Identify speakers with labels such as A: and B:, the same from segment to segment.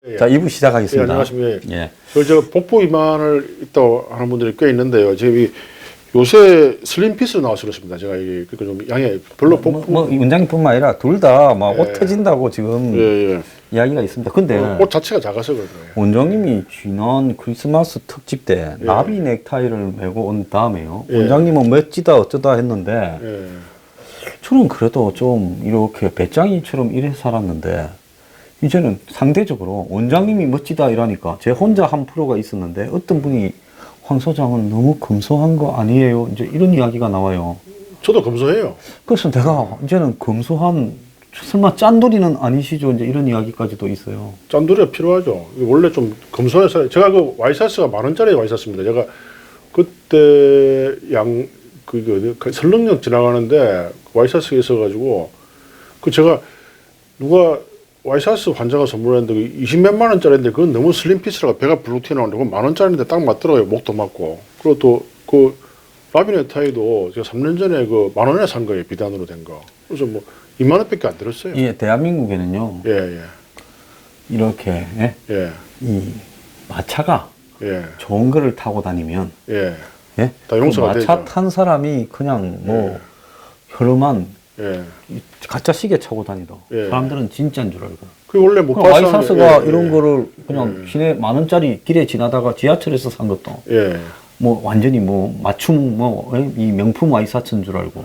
A: 예.
B: 자, 2부 시작하겠습니다.
A: 예, 안녕하십니까.
B: 예.
A: 저 복부 비만을 있다고 하는 분들이 꽤 있는데요. 지금 요새 슬림핏으로 나와서 그렇습니다. 제가 이게 좀 양이 별로 복부
B: 원장님뿐만 아니라 둘 다 막 옷
A: 예.
B: 터진다고 지금
A: 예.
B: 이야기가 있습니다. 근데
A: 옷 자체가 작아서 그래요.
B: 원장님이 지난 크리스마스 특집 때
A: 예.
B: 나비 넥타이를 메고 온 다음에요.
A: 예.
B: 원장님은 멋지다 어쩌다 했는데
A: 예.
B: 저는 그래도 좀 이렇게 배짱이처럼 이래 살았는데 이제는 상대적으로 원장님이 멋지다 이러니까 제 혼자 한 프로가 있었는데 어떤 분이 황 소장은 너무 검소한 거 아니에요? 이제 이런 이야기가 나와요.
A: 저도 검소해요.
B: 그래서 내가 이제는 검소한 설마 짠돌이는 아니시죠? 이제 이런 이야기까지도 있어요.
A: 짠돌이가 필요하죠. 원래 좀 검소해서 제가 그 와이셔츠가 10,000원짜리 와이셔츠입니다. 제가 그때 그 설릉역 지나가는데 와이셔츠가 있어가지고 그 제가 누가 와이셔츠 환자가 선물했는데 20몇만 원짜리인데 그건 너무 슬림핏이라고 배가 불룩 튀어나오는데 그건 10,000원짜리인데 딱 맞더라고요. 목도 맞고. 그리고 또 그 라비 넥타이도 제가 3년 전에 그 10,000원에 산 거예요. 비단으로 된 거. 그래서 뭐 2만 원밖에 안 들었어요.
B: 예, 대한민국에는요.
A: 예.
B: 이렇게
A: 예.
B: 이 마차가
A: 예.
B: 좋은 거를 타고 다니면
A: 예.
B: 예?
A: 다 용서가
B: 그 마차
A: 되죠.
B: 탄 사람이 그냥 뭐 혈름한
A: 예.
B: 가짜 시계 차고 다니도
A: 예.
B: 사람들은 진짜인 줄 알고.
A: 그 원래 못
B: 그럼
A: 봤었는데
B: 와이셔츠가
A: 예,
B: 이런
A: 예.
B: 거를 그냥 시내 10,000원짜리 길에 지나다가 지하철에서 산 것도
A: 예.
B: 뭐 완전히 뭐 맞춤 뭐 이 명품 와이셔츠인 줄 알고.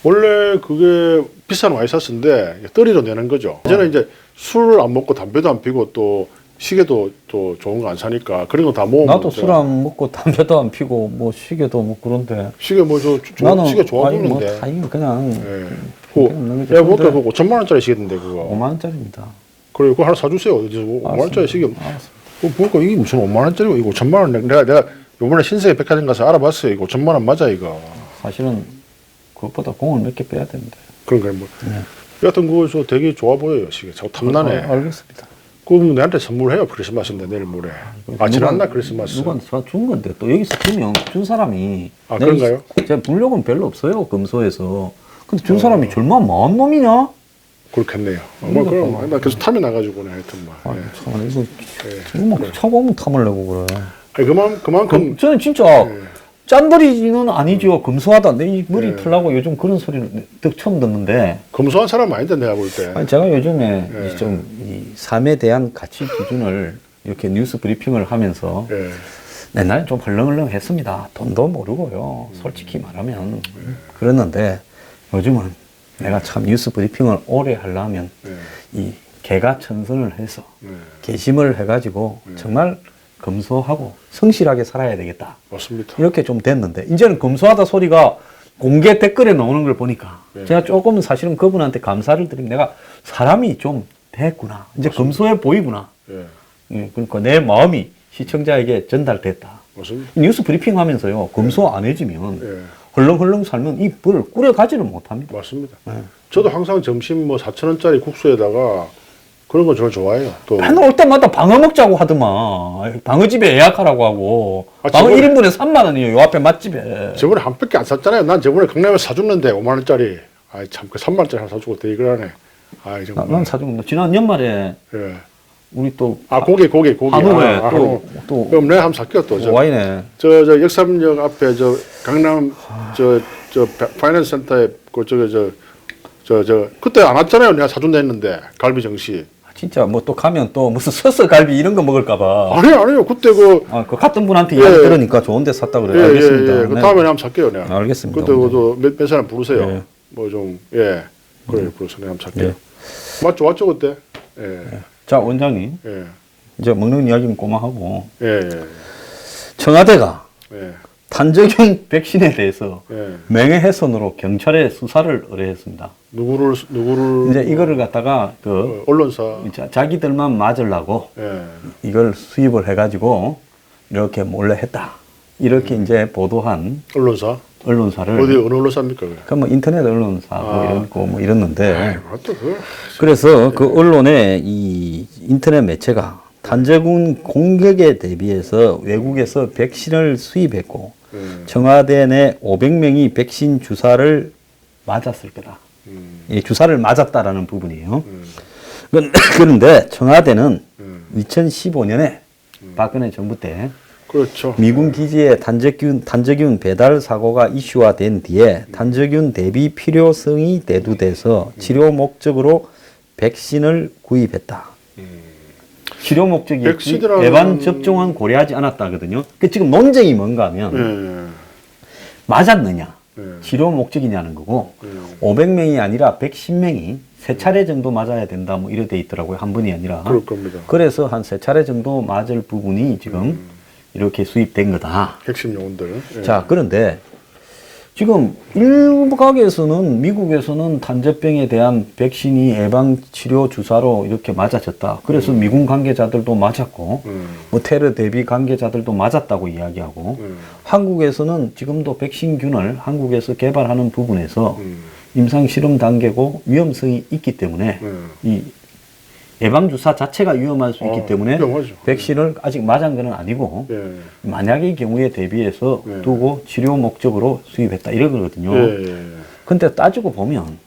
A: 원래 그게 비싼 와이셔츠인데 떨이로 내는 거죠. 저는 이제 술을 안 먹고 담배도 안 피고 또 시계도 또 좋은 거 안 사니까 그런 거 다 모으면
B: 나도 술 안 먹고 담배도 안 피고 뭐 시계도 뭐 그런데
A: 시계 뭐저
B: 나는
A: 시계 좋아
B: 아니 뭐
A: 보이는데.
B: 다행히 그냥
A: 예.
B: 그냥
A: 내가 볼때 그 5천만 원짜리 시계인데 그거.
B: 5만 원짜리입니다.
A: 그래 그거 하나 사주세요. 어디서 5만 원짜리 시계.
B: 알았습니다.
A: 보니까 이게 무슨 5만 원짜리고 이거 5천만 원. 내가 요번에 신세계 백화점 가서 알아봤어요. 이거 5천만 원 맞아 이거.
B: 사실은 그것보다 공을 몇 개 빼야 되는데.
A: 그런 거 뭐.
B: 네.
A: 여하튼 그거 저 되게 좋아 보여요 시계. 저 탐나네.
B: 알겠습니다.
A: 그럼 내한테 선물해요 크리스마스인데 내일 모레. 아 지난날 크리스마스.
B: 누가 준 건데 또 여기서 주면 준 사람이
A: 아, 그런가요?
B: 제 물력은 별로 없어요 금소에서. 근데 준 사람이 절마 마한 놈이냐?
A: 그렇겠네요. 뭐 그럼 나 계속 탐이 나가지고네 하여튼 뭐.
B: 아,
A: 예.
B: 참 이거
A: 예.
B: 이거 막 차고 오면 탐을 내고 그래.
A: 아니, 그만큼
B: 저는 진짜
A: 예.
B: 짠돌이는 아니죠. 검소하다. 내 이 머리
A: 예.
B: 풀라고 요즘 그런 소리를 처음 듣는데.
A: 검소한 사람 아닌데 내가 볼 때.
B: 아니, 제가 요즘에
A: 예.
B: 좀 이 삶에 대한 가치 기준을 이렇게 뉴스 브리핑을 하면서
A: 예.
B: 옛날에 좀 헐렁헐렁했습니다. 돈도 모르고요. 솔직히 말하면 그랬는데 요즘은 내가 참 뉴스 브리핑을 오래 하려면
A: 예.
B: 이 개가천선을 해서
A: 예.
B: 개심을 해가지고 정말 검소하고 성실하게 살아야 되겠다.
A: 맞습니다.
B: 이렇게 좀 됐는데 이제는 검소하다 소리가 공개 댓글에 나오는 걸 보니까
A: 네.
B: 제가 조금 사실은 그분한테 감사를 드리면 내가 사람이 좀 됐구나. 이제 검소해 보이구나.
A: 예.
B: 예, 그러니까 내 마음이 시청자에게 전달됐다.
A: 맞습니다.
B: 뉴스 브리핑 하면서요. 검소 안 해지면
A: 예.
B: 헐렁헐렁 살면 이 뿔을 꾸려가지를 못합니다.
A: 맞습니다.
B: 네.
A: 저도 항상 점심 뭐 4,000원짜리 국수에다가 그런 거 저는 좋아해요. 또
B: 맨날 올 때마다 방어 먹자고 하더만. 방어집에 예약하라고 하고.
A: 아,
B: 방어
A: 저번에-
B: 1인분에 3만 원이에요. 요 앞에 맛집에.
A: 저번에 한 팩밖에 안 샀잖아요. 난 저번에 강남에 사줬는데 5만 원짜리. 아이 참 그 3만 원짜리 하나 사주고 되게 하네. 아이 정말.
B: 난 사준 거. 지난 연말에
A: 예.
B: 우리 또
A: 아 고기.
B: 한우에
A: 아, 한우.
B: 또
A: 그럼 내가 한번 살게요 또.
B: 와인에
A: 저 역삼역 앞에 저 강남 저 파이낸스 센터에 그 저 그때 안 왔잖아요. 내가 사준다 했는데 갈비 정식.
B: 진짜 뭐 또 가면 또 무슨 서서갈비 이런 거 먹을까봐.
A: 아니요. 그때
B: 그 같은 분한테
A: 예.
B: 이야기 들으니까 좋은 데 샀다 그래요. 알겠습니다.
A: 그
B: 네.
A: 다음에 한번 살게요 내가.
B: 알겠습니다.
A: 그때 그것도 몇 사람 부르세요.
B: 예.
A: 뭐 좀 그래 부르세요. 내가 한번 살게요.
B: 예.
A: 맞죠 그때. 예.
B: 자, 원장님.
A: 예.
B: 이제 먹는 이야기는 꼬마하고
A: 예.
B: 청와대가
A: 예.
B: 탄저균 백신에 대해서
A: 예.
B: 명예훼손으로 경찰에 수사를 의뢰했습니다.
A: 누구를
B: 이제 이거를 갖다가 그
A: 언론사.
B: 자기들만 맞으려고
A: 예.
B: 이걸 수입을 해가지고 이렇게 몰래 했다. 이렇게 이제 보도한
A: 언론사
B: 언론사를
A: 어디 어느 언론사입니까? 그게?
B: 그 뭐 인터넷 언론사 뭐 이런 거 뭐 이랬는데
A: 또 그.
B: 그래서 그 언론의 이 인터넷 매체가 탄저군 공격에 대비해서 외국에서 백신을 수입했고 청와대 내 500명이 백신 주사를 맞았을 거다. 이 주사를 맞았다라는 부분이에요. 그런데 청와대는 2015년에 박근혜 정부 때
A: 그렇죠.
B: 미군 기지에 탄저균 배달 사고가 이슈화된 뒤에 탄저균 대비 필요성이 대두돼서 치료 목적으로 백신을 구입했다. 치료 목적이 예방 접종은 고려하지 않았다거든요. 그 지금 논쟁이 뭔가 하면 맞았느냐, 치료 목적이냐는 거고 500명이 아니라 110명이 세 차례 정도 맞아야 된다 뭐 이래 돼 있더라고요. 한 번이 아니라.
A: 그럴 겁니다.
B: 그래서 한 세 차례 정도 맞을 부분이 지금 이렇게 수입된 거다.
A: 핵심 요원들.
B: 자, 그런데 지금 일각에서는 미국에서는 탄저병에 대한 백신이 예방 치료 주사로 이렇게 맞아졌다. 그래서 미군 관계자들도 맞았고, 뭐 테러 대비 관계자들도 맞았다고 이야기하고, 한국에서는 지금도 백신균을 한국에서 개발하는 부분에서 임상 실험 단계고 위험성이 있기 때문에 이 예방주사 자체가 위험할 수 있기 때문에
A: 위험하죠.
B: 백신을 아직 맞은 건 아니고 만약의 경우에 대비해서 두고 치료 목적으로 수입했다 이러거든요. 근데 따지고 보면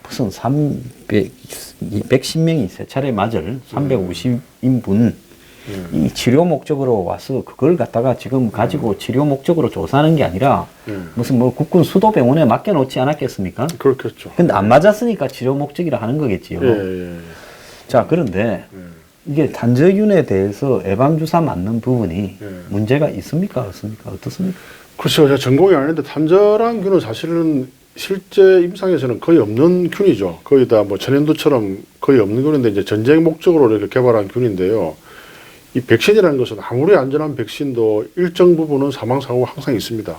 B: 무슨 110명이 세 차례 맞을 350인분 이 치료 목적으로 와서 그걸 갖다가 지금 가지고 치료 목적으로 조사하는 게 아니라 무슨 뭐 국군 수도병원에 맡겨놓지 않았겠습니까?
A: 그렇겠죠.
B: 근데 안 맞았으니까 치료 목적이라 하는 거겠지요. 자, 그런데 이게 탄저균에 대해서 예방주사 맞는 부분이 문제가 있습니까? 없습니까? 어떻습니까?
A: 글쎄요, 제가 전공이 아닌데 탄저란 균은 사실은 실제 임상에서는 거의 없는 균이죠. 거의 다 뭐 천연두처럼 거의 없는 균인데 이제 전쟁 목적으로 이렇게 개발한 균인데요. 이 백신이라는 것은 아무리 안전한 백신도 일정 부분은 사망 사고가 항상 있습니다.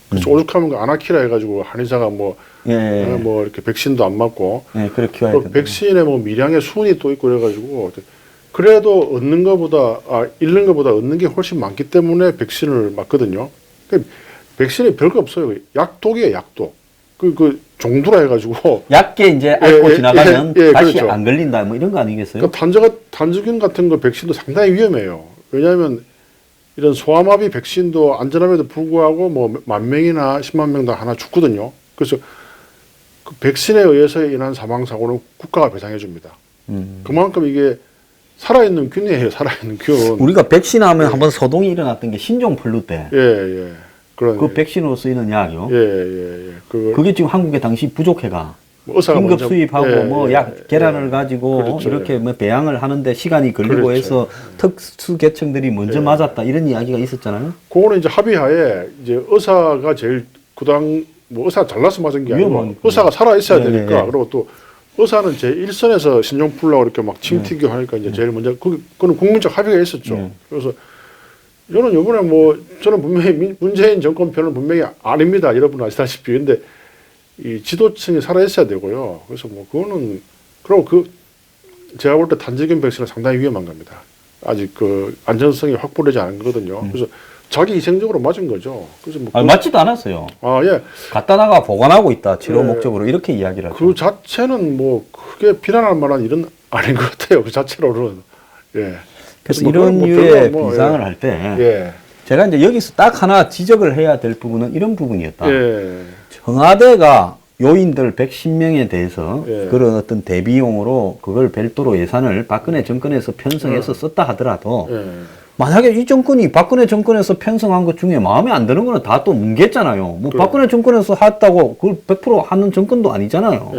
A: 그래서 오죽하면 그 아나키라 해가지고 한의사가 뭐 이렇게 백신도 안 맞고
B: 그렇게 키워야 된다.
A: 백신에 뭐 미량의 수은이 또 있고 그래가지고 그래도 얻는 것보다 잃는 것보다 얻는 게 훨씬 많기 때문에 백신을 맞거든요. 백신이 별거 없어요. 약독이에요, 약독. 그 종두라 해가지고
B: 얕게 이제 앓고 지나가면 다시
A: 그렇죠.
B: 안 걸린다 뭐 이런 거 아니겠어요?
A: 그러니까 탄저균 같은 거 백신도 상당히 위험해요. 왜냐하면 이런 소아마비 백신도 안전함에도 불구하고 뭐 10,000명이나 10만 명 다 하나 죽거든요. 그래서 그 백신에 의해서 인한 사망 사고는 국가가 배상해 줍니다. 그만큼 이게 살아있는 균이에요. 살아있는 균.
B: 우리가 백신하면 한번 소동이 일어났던 게 신종플루 때. 그 백신으로 쓰이는 약이요. 그게 지금 한국에 당시 부족해가.
A: 뭐
B: 긴급 수입하고 뭐 약 계란을 가지고
A: 그렇죠.
B: 이렇게 뭐 배양을 하는데 시간이 걸리고 해서 특수 계층들이 먼저 맞았다 이런 이야기가 있었잖아요.
A: 그거는 이제 합의하에 이제 의사가 제일 그당 뭐 의사 잘나서 맞은 게 아니고 의사가 살아 있어야 되니까 그리고 또 의사는 제 1선에서 신종플루라고 이렇게 막 침 튀기고 하니까 이제 제일 먼저 그거는 국민적 합의가 있었죠. 그래서 저는 이번에 뭐 저는 분명히 문재인 정권 편은 분명히 아닙니다. 여러분 아시다시피. 근데 이 지도층이 살아있어야 되고요. 그래서 뭐 그거는 그리고 제가 볼 때 탄저균 백신은 상당히 위험한 겁니다. 아직 그 안전성이 확보되지 않은 거거든요. 그래서 자기 희생적으로 맞은 거죠. 그래서 뭐
B: 맞지도 않았어요. 갖다다가 보관하고 있다 치료 목적으로 이렇게 이야기를 하죠.
A: 그 자체는 뭐 크게 비난할 만한 일은 아닌 것 같아요. 그 자체로는.
B: 그래서 이런 류의 비상을 할 때 제가 이제 여기서 딱 하나 지적을 해야 될 부분은 이런 부분이었다. 청와대가 요인들 110명에 대해서 그런 어떤 대비용으로 그걸 별도로 예산을 박근혜 정권에서 편성해서 썼다 하더라도 만약에 이 정권이 박근혜 정권에서 편성한 것 중에 마음에 안 드는 거는 다 또 뭉갰잖아요. 뭐 박근혜 정권에서 했다고 그걸 100% 하는 정권도 아니잖아요.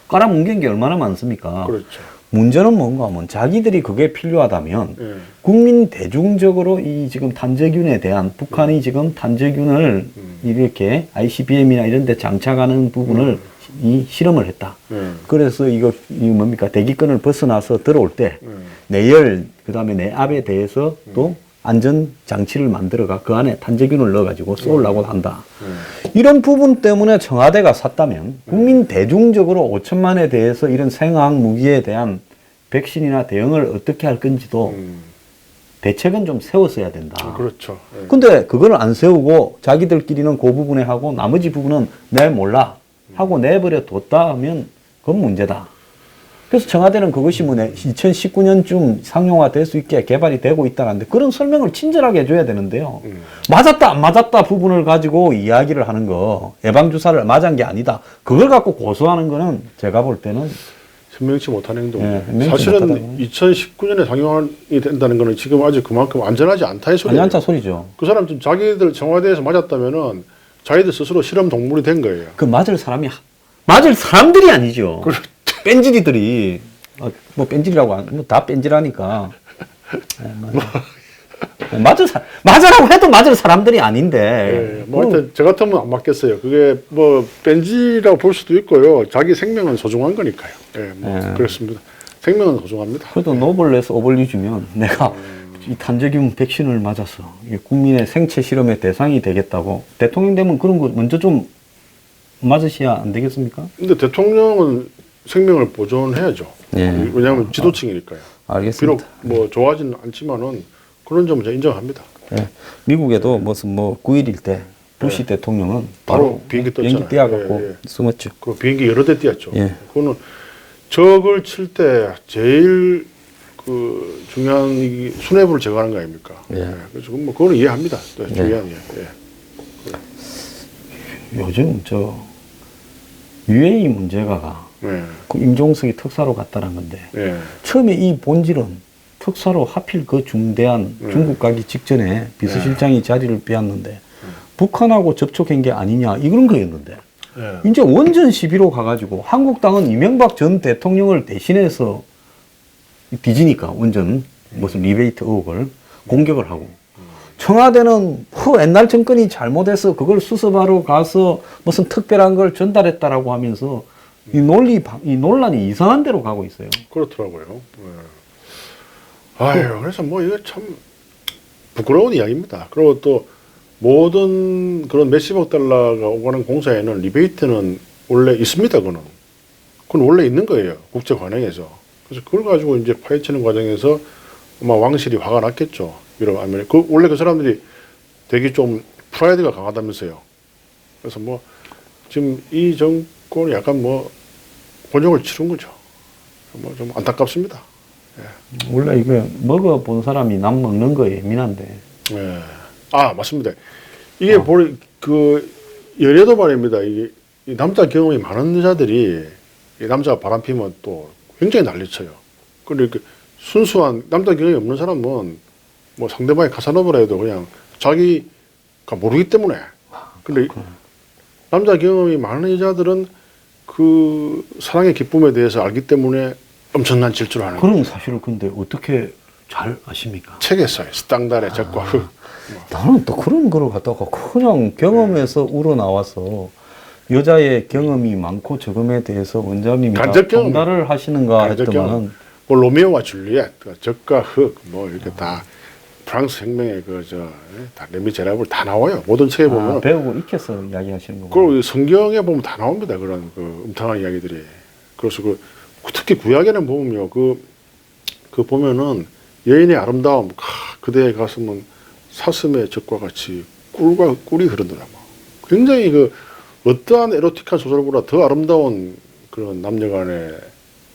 B: 깔아뭉갠 게 얼마나 많습니까?
A: 그렇죠.
B: 문제는 뭔가 하면 자기들이 그게 필요하다면 국민 대중적으로 이 지금 탄저균에 대한 북한이 지금 탄저균을 이렇게 ICBM이나 이런 데 장착하는 부분을 이 실험을 했다. 그래서 이 뭡니까 대기권을 벗어나서 들어올 때 내열 그다음에 내압에 대해서 또 안전 장치를 만들어가 그 안에 탄저균을 넣어가지고 쏘려고 한다. 이런 부분 때문에 청와대가 샀다면 국민 대중적으로 5천만에 대해서 이런 생화학 무기에 대한 백신이나 대응을 어떻게 할 건지도 대책은 좀 세웠어야 된다.
A: 그렇죠. 예.
B: 근데 그걸 안 세우고 자기들끼리는 그 부분에 하고 나머지 부분은 내 몰라 하고 내버려 뒀다 하면 그건 문제다. 그래서 청와대는 그것이 2019년쯤 상용화 될 수 있게 개발이 되고 있다는데 그런 설명을 친절하게 해줘야 되는데요. 맞았다 안 맞았다 부분을 가지고 이야기를 하는 거 예방주사를 맞은 게 아니다. 그걸 갖고 고소하는 거는 제가 볼 때는
A: 현명치 못한 행동이죠.
B: 예, 현명치
A: 사실은
B: 못하다고.
A: 2019년에 상용이 된다는 거는 지금 아직 그만큼 안전하지 않다의 소리예요.
B: 안전한 소리죠.
A: 그 사람 좀 자기들 청와대에서 맞았다면은 자기들 스스로 실험 동물이 된 거예요.
B: 그 맞을 사람들이 아니죠. 뺀질이들이 뭐 뺀질이라고 다 뺀질하니까 맞으라고 해도 맞을 사람들이 아닌데.
A: 예, 뭐 하여튼 저 같으면 안 맞겠어요. 그게 뭐 뺀지라고 볼 수도 있고요. 자기 생명은 소중한 거니까요. 예, 뭐
B: 예.
A: 그렇습니다. 생명은 소중합니다.
B: 그래도 노블레스 오블리 주면 내가 이 탄저균 백신을 맞아서 이 국민의 생체 실험의 대상이 되겠다고 대통령 되면 그런 거 먼저 좀 맞으셔야 안 되겠습니까?
A: 근데 대통령은 생명을 보존해야죠.
B: 예.
A: 왜냐하면 지도층이니까요.
B: 알겠습니다.
A: 비록 뭐 좋아하지는 않지만은 그런 점은 제가 인정합니다.
B: 예. 미국에도 무슨 뭐 9.11 때 부시 대통령은
A: 바로 비행기 떴잖아요.
B: 띄어갖고
A: 예, 예.
B: 숨었죠.
A: 그 비행기 여러 대 띄었죠.
B: 예.
A: 그거는 적을 칠 때 제일 그 중요한 이 수뇌부를 제거하는 거 아닙니까?
B: 예.
A: 그래서 뭐 그거는 이해합니다. 또
B: 네.
A: 중요한 이해. 예.
B: 요즘 저 UAE 문제가
A: 예.
B: 그 임종석이 특사로 갔다는 건데
A: 예.
B: 처음에 이 본질은 특사로 하필 그 중대한 중국 가기 직전에 비서실장이 자리를 빼앗는데 북한하고 접촉한 게 아니냐 이런 거였는데
A: 예.
B: 이제 원전 시비로 가가지고 한국당은 이명박 전 대통령을 대신해서 빚으니까 원전 무슨 리베이트 의혹을 공격을 하고 청와대는 옛날 정권이 잘못해서 그걸 수습하러 가서 무슨 특별한 걸 전달했다라고 하면서 이 논란이 이상한 데로 가고 있어요.
A: 그렇더라고요. 예. 아유, 그래서 뭐 이거 참 부끄러운 이야기입니다. 그리고 또 모든 그런 몇십억 달러가 오가는 공사에는 리베이트는 원래 있습니다. 그건 원래 있는 거예요. 국제 관행에서. 그래서 그걸 가지고 이제 파헤치는 과정에서 아마 왕실이 화가 났겠죠. 유럽, 아메리카. 원래 그 사람들이 되게 좀 프라이드가 강하다면서요. 그래서 뭐 지금 이 정권이 약간 뭐 곤욕을 치른 거죠. 뭐 좀 안타깝습니다.
B: 원래 이거 먹어본 사람이 남 먹는 거에 예민한데.
A: 예. 아, 맞습니다. 이게 그 열애도 말입니다. 이게 이 남자 경험이 많은 여자들이 이 남자가 바람 피면 또 굉장히 난리쳐요. 그러니까 순수한 남자 경험이 없는 사람은 뭐 상대방이 가사노브라 해도 그냥 자기가 모르기 때문에. 근데 남자 경험이 많은 여자들은 그 사랑의 기쁨에 대해서 알기 때문에 엄청난 질주를 하는 거예요.
B: 그런 사실을 근데 어떻게 잘 아십니까?
A: 책에 써요. 땅달의 적과 흙.
B: 나는 또 그런 거를 갖다가 그냥 경험에서 우러나와서 여자의 경험이 많고 적음에 대해서 원장님이
A: 간접 경험.
B: 전달을 하시는가
A: 간접
B: 했더만은
A: 뭐 로미오와 줄리엣, 그 적과 흙, 뭐 이렇게 다 프랑스 혁명의 다 레미제라블 다 나와요. 모든 책에 보면.
B: 배우고 익혀서 이야기하시는 거고.
A: 그리고 성경에 보면 다 나옵니다. 그런 그 음탕한 이야기들이. 그래서 특히 구약에는 보면요. 그 보면은 여인의 아름다움, 그대의 가슴은 사슴의 젖과 같이 꿀이 흐르더라. 굉장히 어떠한 에로틱한 소설보다 더 아름다운 그런 남녀간의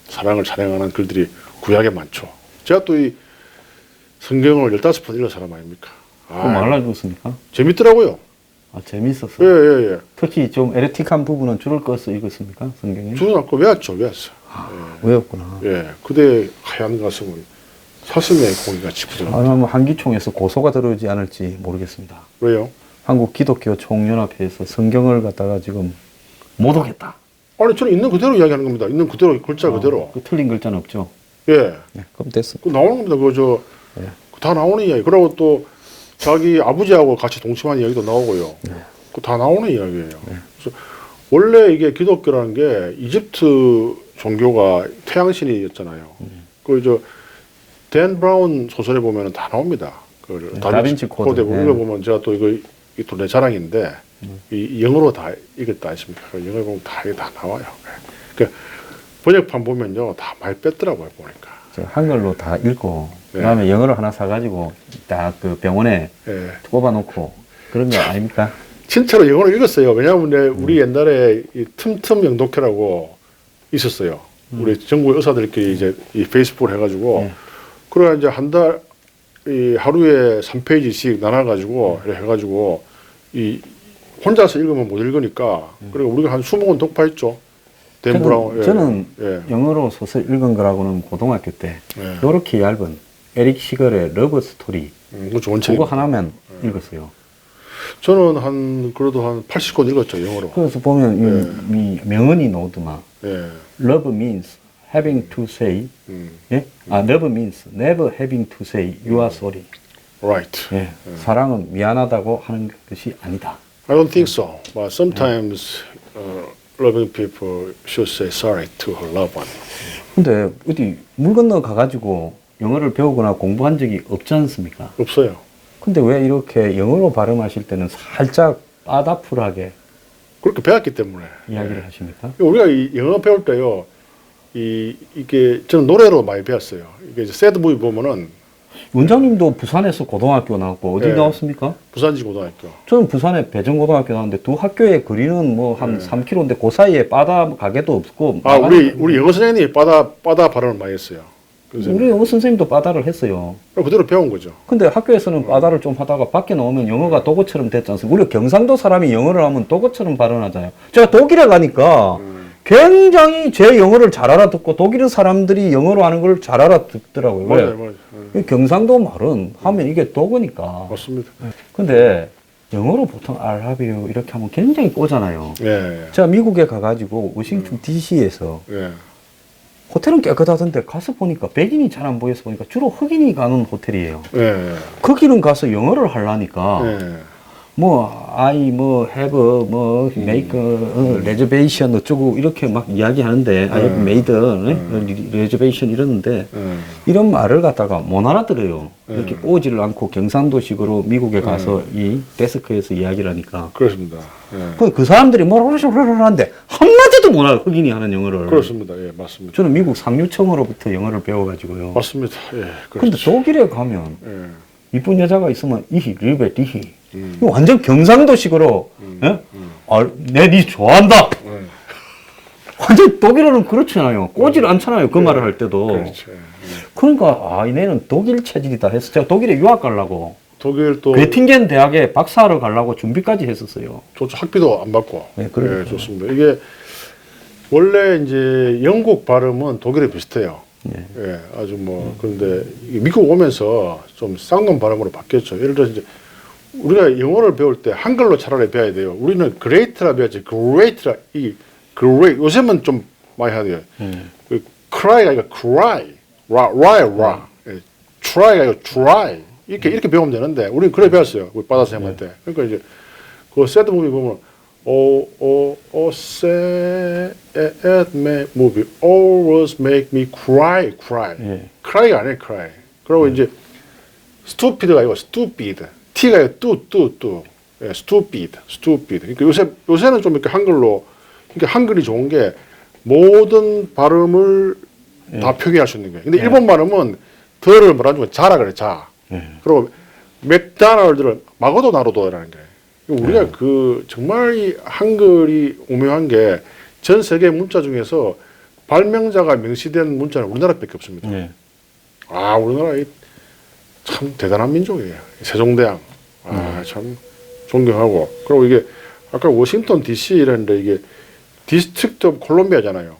A: 사랑을 찬양하는 글들이 구약에 많죠. 제가 또 이 성경을 15번 읽은 사람 아닙니까?
B: 그거 말라줬습니까?
A: 재밌더라고요.
B: 아, 재밌었어.
A: 예.
B: 특히 좀 에로틱한 부분은 줄을 꺼서 읽었습니까? 성경에?
A: 줄은 않고 외웠죠.
B: 왜였구나.
A: 예. 그대의 하얀 가슴은 사슴의 고기같이 부드러워.
B: 아니면 한기총에서 고소가 들어오지 않을지 모르겠습니다.
A: 왜요?
B: 한국 기독교 총연합회에서 성경을 갖다가 지금 못 오겠다.
A: 아니, 저는 있는 그대로 이야기하는 겁니다. 있는 그대로, 글자 그대로.
B: 그 틀린 글자는 없죠.
A: 예.
B: 네, 그럼 됐어.
A: 그 나오는 겁니다. 다 나오는 이야기. 그리고 또 자기 아버지하고 같이 동침한 이야기도 나오고요. 그 다 나오는 이야기예요. 그래서 원래 이게 기독교라는 게 이집트 종교가 태양신이었잖아요. 댄 브라운 소설에 보면은 다 나옵니다.
B: 다빈치 코드.
A: 이거 보면 제가 또 이또 내 자랑인데 이 영어로 다 읽었다 했습니까? 영어로 보면 다 나와요. 그러니까 번역판 보면요 다 많이 뺐더라고요 보니까.
B: 한글로 다 읽고 그다음에 영어를 하나 사가지고 딱 그 병원에
A: 예.
B: 꼽아놓고 그런 거 아닙니까?
A: 진짜로 영어를 읽었어요. 왜냐하면 우리 옛날에 이 틈틈 영독회라고 있었어요. 우리 전국 의사들끼리 이제 이 페이스북을 해가지고 그래 이제 한 달 이 하루에 3페이지씩 나눠가지고 해가지고 이 혼자서 읽으면 못 읽으니까 그리고 우리가 한 20권 독파했죠.
B: 저는 영어로 소설 읽은 거라고는 고등학교 때 이렇게 얇은 에릭 시걸의 러브 스토리
A: 그거 좋은 책.
B: 그거 하나면 읽었어요.
A: 저는 그래도 한 80권 읽었죠, 영어로.
B: 그래서 보면 이 명언이 나오더만 Love means having to say Love means never having to say you are sorry.
A: Right.
B: 사랑은 미안하다고 하는 것이 아니다.
A: I don't think so. But sometimes loving people should say sorry to her loved one.
B: 근데 어디 물 건너 가가지고 영어를 배우거나 공부한 적이 없지 않습니까?
A: 없어요.
B: 근데 왜 이렇게 영어로 발음하실 때는 살짝 빠다풀하게
A: 그렇게 배웠기 때문에
B: 이야기를 하십니까?
A: 우리가 이 영어 배울 때요, 이게 저는 노래로 많이 배웠어요. 이게 이제 새드 무비 보면은
B: 원장님도 부산에서 고등학교 나왔고 어디 나왔습니까?
A: 부산지 고등학교.
B: 저는 부산에 배정고등학교 나왔는데 두 학교의 거리는 뭐 한 3km인데 그 사이에 바다 가게도 없고.
A: 우리 영어 선생님이 바다 발음을 많이 했어요.
B: 우리 영어 선생님도 바다를 했어요.
A: 그대로 배운 거죠.
B: 근데 학교에서는 바다를 좀 하다가 밖에 나오면 영어가 독어처럼 됐지 않습니까? 우리 경상도 사람이 영어를 하면 독어처럼 발언하잖아요. 제가 독일에 가니까 굉장히 제 영어를 잘 알아듣고 독일 사람들이 영어로 하는 걸 잘 알아듣더라고요.
A: 맞아요.
B: 경상도 말은 하면 이게 독어니까.
A: 맞습니다.
B: 근데 영어로 보통 I love you 이렇게 하면 굉장히 꼬잖아요. 제가 미국에 가가지고 워싱턴 DC에서 호텔은 깨끗하던데 가서 보니까 백인이 잘 안 보여서 보니까 주로 흑인이 가는 호텔이에요. 거기는 가서 영어를 하려니까 뭐 I 뭐 have 뭐 make reservation 어쩌고 이렇게 막 이야기하는데 I have made reservation 이러는데 이런 말을 갖다가 못 알아들어요. 이렇게 오지를 않고 경상도식으로 미국에 가서 이 데스크에서 이야기를 하니까
A: 그렇습니다.
B: 그 사람들이 뭐라고 하는데 한마디도 못 알아 흑인이 하는 영어를.
A: 그렇습니다. 예, 맞습니다.
B: 저는 미국 상류청으로부터 영어를 배워가지고요.
A: 맞습니다. 예,
B: 근데 독일에 가면 이쁜 여자가 있으면 이히 리베 디히 완전 경상도식으로 내 좋아한다. 완전 독일어는 그렇잖아요. 꼬질 않잖아요. 그 말을 할 때도.
A: 그렇죠.
B: 그러니까 얘는 독일 체질이다 해서 제가 독일에 유학 가려고
A: 독일 또
B: 베팅겐 대학에 박사하러 가려고 준비까지 했었어요.
A: 학비도 안 받고.
B: 그러니까요.
A: 예, 좋습니다. 이게 원래 이제 영국 발음은 독일에 비슷해요. 예, 아주 뭐 그런데 미국 오면서 좀 쌍놈 발음으로 바뀌었죠. 예를 들어서 이제 우리가 영어를 배울 때 한글로 차라리 배워야 돼요. 우리는 great라 배웠지, great라 great 요새는 좀 많이 해야 돼요. 그 cry가 아니라 cry, ra. try가 아니라 try 이렇게 배우면 되는데 우리는 그래 배웠어요. 우리 바다 선생님 할 때. 그러니까 이제 그 새드 무비 보면 sad movie always make me cry. cry가 아니에요, cry. 그리고 이제 stupid가 아니고 stupid. T가 아니고 뚜. 예, stupid. 그러니까 요새는 좀 이렇게 한글로, 그러니까 한글이 좋은 게 모든 발음을 다 표기할 수 있는 거예요. 근데 일본 발음은 더를 뭐라 하는 거 자라 그래, 자. 그리고 맥다날드를 마고도 나로도라는 거예요. 우리가 정말 이 한글이 오묘한 게 전 세계 문자 중에서 발명자가 명시된 문자는 우리나라밖에 없습니다. 우리나라 참 대단한 민족이에요. 세종대왕. 참 존경하고. 그리고 이게 아까 워싱턴 DC 이랬는데 이게 디스트릭트 오브 콜롬비아잖아요.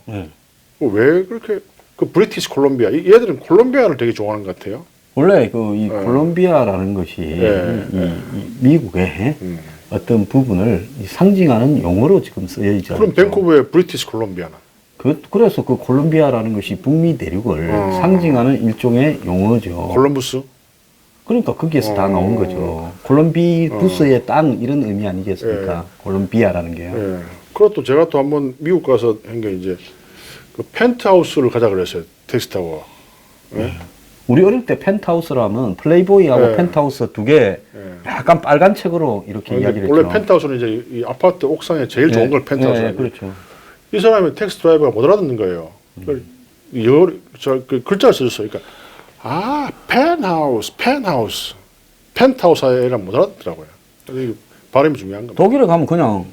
A: 왜 그렇게 브리티시 콜롬비아 얘들은 콜롬비아를 되게 좋아하는 것 같아요.
B: 원래 이 콜롬비아라는 것이 이 미국의 어떤 부분을 상징하는 용어로 지금 쓰여 있죠.
A: 그럼 밴쿠버의 브리티시 콜롬비아는?
B: 그래서 그 콜롬비아라는 것이 북미 대륙을 상징하는 일종의 용어죠.
A: 콜럼부스?
B: 그러니까 거기에서 다 나온 거죠. 콜럼비부스의 땅 이런 의미 아니겠습니까? 콜롬비아라는 게요.
A: 그리고 또 제가 또 한번 미국 가서 한 게 이제 그 펜트하우스를 가자 그랬어요. 택시 타고.
B: 우리 어릴 때 펜트하우스라면 플레이보이하고 펜트하우스 두 개 약간 빨간 책으로 이렇게 이야기를
A: 원래
B: 했죠.
A: 펜트하우스는 이제 이 아파트 옥상에 제일 좋은 걸 펜트하우스라고.
B: 그렇죠.
A: 이 사람이 택시 드라이버가 못 알아듣는 거예요. 그 글자를 써줬어요. 그러니까 펜트하우스이란 못 알아듣더라고요. 그래서 이 발음이 중요한 겁니다.
B: 독일에 가면 그냥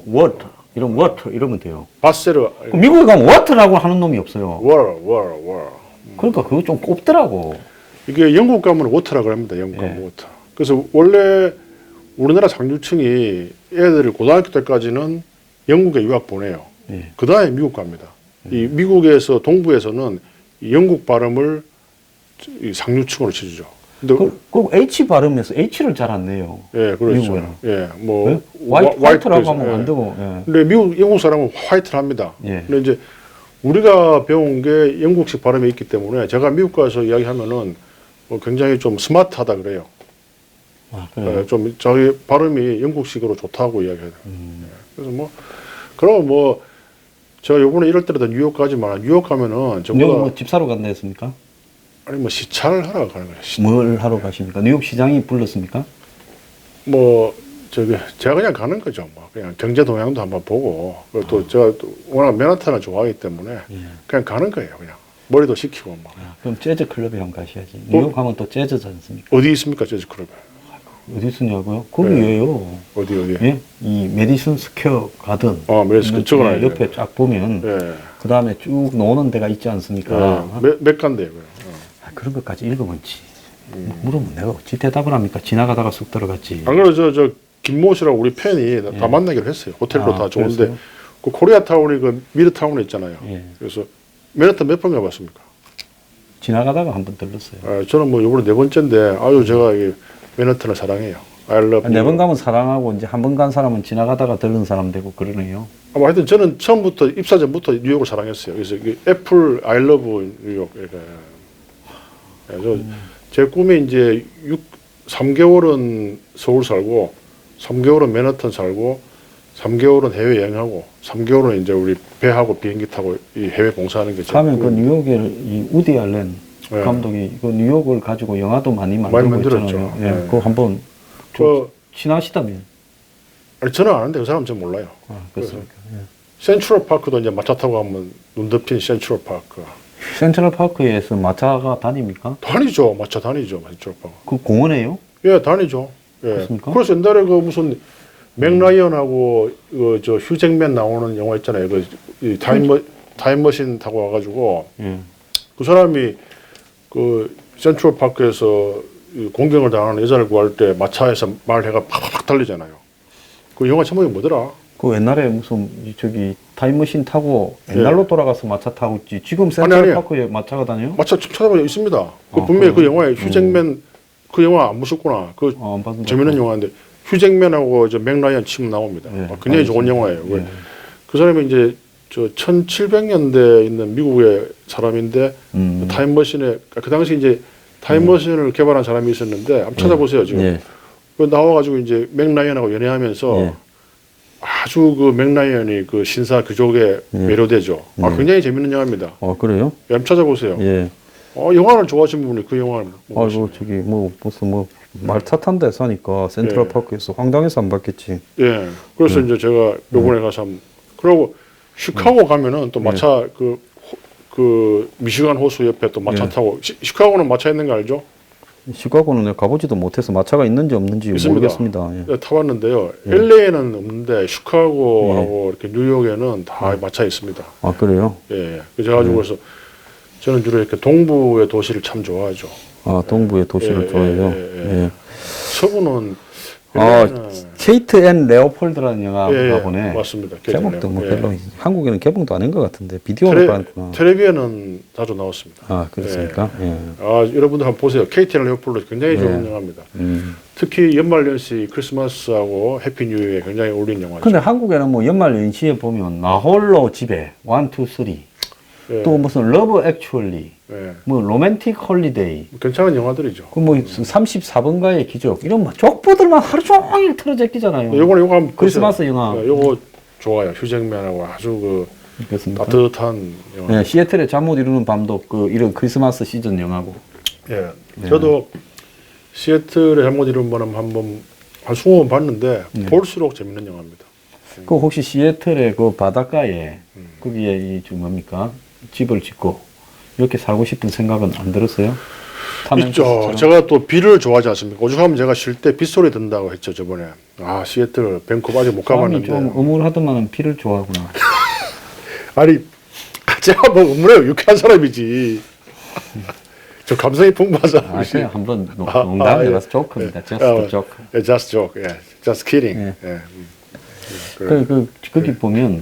B: what 이런 what 이러면 돼요.
A: 바세르
B: 그럼 미국에 가면 what라고 하는 놈이 없어요.
A: 월.
B: 그러니까 그거 좀 꼽더라고.
A: 이게 영국 가면 워터라고 합니다. 영국 가면
B: 예.
A: 워터. 그래서 원래 우리나라 상류층이 애들을 고등학교 때까지는 영국에 유학 보내요.
B: 예.
A: 그 다음에 미국 갑니다. 이 미국에서 동부에서는 이 영국 발음을 이 상류층으로 쳐주죠. 근데
B: 그 H 발음에서 H를 잘 안 내요.
A: 예, 그렇죠.
B: 미국에는.
A: 예, 뭐
B: 네? 화이트라고 하면
A: 예.
B: 안 되고. 예.
A: 근데 영국 사람은 화이트를 합니다.
B: 예.
A: 근데 이제 우리가 배운 게 영국식 발음이 있기 때문에 제가 미국 가서 이야기하면은 굉장히 좀 스마트하다 그래요.
B: 아, 그래요?
A: 예, 좀 자기 발음이 영국식으로 좋다고 이야기해요. 예. 그래서 뭐 그럼 뭐 제가 요번에 이럴 때라도 뉴욕 가지만 뉴욕 가면은 전부
B: 뉴욕
A: 다
B: 뭐 집 사러 간다 했습니까?
A: 아니 뭐 시차를 하러 가는 거예요.
B: 뭘 하러 가십니까? 뉴욕 시장이 불렀습니까?
A: 뭐 저기 제가 그냥 가는 거죠. 뭐 그냥 경제 동향도 한번 보고 그리고 또 제가 또 워낙 맨하탄을 좋아하기 때문에
B: 예.
A: 그냥 가는 거예요. 그냥 머리도 식히고 막
B: 아, 그럼 재즈 클럽에 한번 가셔야지. 뉴욕 가면 또 재즈지 않습니까?
A: 어디 있습니까 재즈 클럽에?
B: 어디 있었냐고요? 거기에요.
A: 어디?
B: 예? 이 메디슨 스퀘어 가든.
A: 메디슨 적어놔야 돼요.
B: 옆에 쫙 보면
A: 예.
B: 그 다음에 쭉 노는 데가 있지 않습니까?
A: 몇 간데요?
B: 아, 그런 것까지 읽으면 지. 물으면 내가 어찌 대답을 합니까? 지나가다가 쑥 들어갔지.
A: 안 그래도 저 김모 씨라고 우리 팬이 다 만나기로 했어요. 호텔로
B: 아,
A: 다 좋은데
B: 그랬어요?
A: 그 코리아타운이 그 미드타운에 있잖아요.
B: 예.
A: 그래서 맨하탄 몇 번 가봤습니까?
B: 지나가다가 한번 들렀어요.
A: 저는 뭐 이번에 네 번째인데 아주 제가 이 맨하탄을 사랑해요. I love
B: 네 번
A: you.
B: 가면 사랑하고 이제 한 번 간 사람은 지나가다가 들른 사람 되고 그러네요.
A: 뭐 하여튼 저는 처음부터 입사 전부터 뉴욕을 사랑했어요. 그래서 이 애플 I love 뉴욕 이렇게. 제 꿈이 이제 3개월은 서울 살고 3개월은 맨하탄 살고 3개월은 해외 여행하고 3개월은 이제 우리 배하고 비행기 타고 이 해외 봉사하는 게 제
B: 가면 그
A: 꿈입니다.
B: 뉴욕에 이 우디 알렌
A: 네.
B: 감독이 그 뉴욕을 가지고 영화도 많이
A: 많이
B: 만들고
A: 만들었죠.
B: 있잖아요. 예,
A: 네.
B: 그거 한번
A: 그
B: 친하시다면.
A: 아니 저는 아는데 그 사람 전 몰라요.
B: 아, 그렇습니까? 예.
A: 센트럴 파크도 이제 마차 타고 가면 눈 덮인 센트럴 파크.
B: 센트럴 파크에서 마차가 다닙니까?
A: 다니죠. 마차 다니죠. 센트럴 파크.
B: 그 공원에요?
A: 예, 다니죠. 예.
B: 그렇습니까?
A: 그래서 옛날에 그 무슨 맥라이언하고 저 휴잭맨 나오는 영화 있잖아요. 이 타임머신 타고 와가지고
B: 예.
A: 그 사람이 그 센트럴 파크에서 이 공경을 당하는 여자를 구할 때 마차에서 말해가 팍팍 달리잖아요. 그 영화 제목이 뭐더라?
B: 그 옛날에 무슨 저기 타임머신 타고 옛날로 돌아가서 마차 타고 있지. 지금 센트럴
A: 아니에요.
B: 파크에 마차가 다녀요?
A: 마차 찾아보면 있습니다. 그
B: 아,
A: 분명히 그
B: 그래요?
A: 영화에 휴잭맨 그 영화 안 보셨구나. 그
B: 안 봤는데.
A: 재밌는 영화인데 휴잭맨하고 저 맥라이언 치면 나옵니다.
B: 예,
A: 굉장히 좋은
B: 알겠습니다.
A: 영화예요.
B: 예.
A: 그 사람이 이제 저 1700년대에 있는 미국의 사람인데 타임머신에 그 당시 이제 타임머신을 개발한 사람이 있었는데 한번 찾아보세요 지금.
B: 예.
A: 그 나와가지고 이제 맥라이언하고 연애하면서
B: 예.
A: 아주 그 맥라이언이 그 신사 귀족에 매료되죠. 굉장히 재밌는 영화입니다.
B: 그래요?
A: 예, 한번 찾아보세요.
B: 예.
A: 영화를 좋아하시는 분이 그 영화를 못
B: 아이고 저기 뭐 무슨 뭐 말차 탄 데 사니까 센트럴
A: 예.
B: 파크에서 황당해서 안 봤겠지.
A: 예. 그래서 이제 제가 요번에 가서 한번 그러고 시카고 가면은 또 마차 그 미시간 호수 옆에 또 마차
B: 예.
A: 타고 시카고는 마차 있는 거 알죠?
B: 시카고는 내가 가보지도 못해서 마차가 있는지 없는지
A: 있습니다.
B: 모르겠습니다. 예.
A: 네, 타봤는데요. LA에는 없는데 시카고하고 이렇게 뉴욕에는 다 마차 있습니다.
B: 아 그래요?
A: 예. 그래서 그래서 저는 주로 이렇게 동부의 도시를 참 좋아하죠.
B: 아 동부의 도시를
A: 예,
B: 좋아해요.
A: 예.
B: 예.
A: 서부는
B: 아
A: LA는
B: 케이트 앤 레오폴드라는 영화가
A: 예,
B: 보네.
A: 맞습니다.
B: 제목도 뭐
A: 예.
B: 별로 한국에는 개봉도 아닌 것 같은데 비디오로 봤구나.
A: 텔레비전은 자주 나왔습니다.
B: 아 그렇습니까? 예.
A: 여러분들 한번 보세요. KT 레오폴드 굉장히 좋은 영화입니다. 특히 연말연시 크리스마스하고 해피 뉴이어에 굉장히 어울리는 영화죠.
B: 근데 한국에는 뭐 연말 연시에 보면 나 홀로 집에 1, 2, 3
A: 예.
B: 또 무슨 러브 액츄얼리
A: 예.
B: 뭐 로맨틱 홀리데이
A: 괜찮은 영화들이죠.
B: 그 뭐 34번가의 기적 이런 막 족보들만 하루 종일 틀어져 있잖아요.
A: 요거 한번
B: 크리스마스
A: 보세요.
B: 영화.
A: 예, 요거 좋아요. 휴잭맨하고 아주 그
B: 그렇습니까?
A: 따뜻한 영화.
B: 네, 시애틀의 잠 못 이루는 밤도 그 이런 크리스마스 시즌 영화고.
A: 예. 저도 시애틀의 잘못 이룬 바람 한번 한 20번 봤는데 볼수록 재밌는 영화입니다.
B: 그 혹시 시애틀의 그 바닷가에 거기에 이 좀 뭡니까 집을 짓고 이렇게 살고 싶은 생각은 안 들었어요?
A: 있죠. 제가 또 비를 좋아하지 않습니까? 오죽하면 제가 쉴 때 빗소리 든다고 했죠 저번에. 아 시애틀 밴쿠버 아직 못
B: 사람이
A: 가봤는데.
B: 좀 음울하더만은 비를 좋아하구나.
A: 아니 제가 뭐 음물에 유쾌한 사람이지. 저 감성이 풍부하잖아요.
B: 그냥 한번 농담해봐서 조크입니다. just joke.
A: just joke. just kidding.
B: 예.
A: 그래.
B: 거기 보면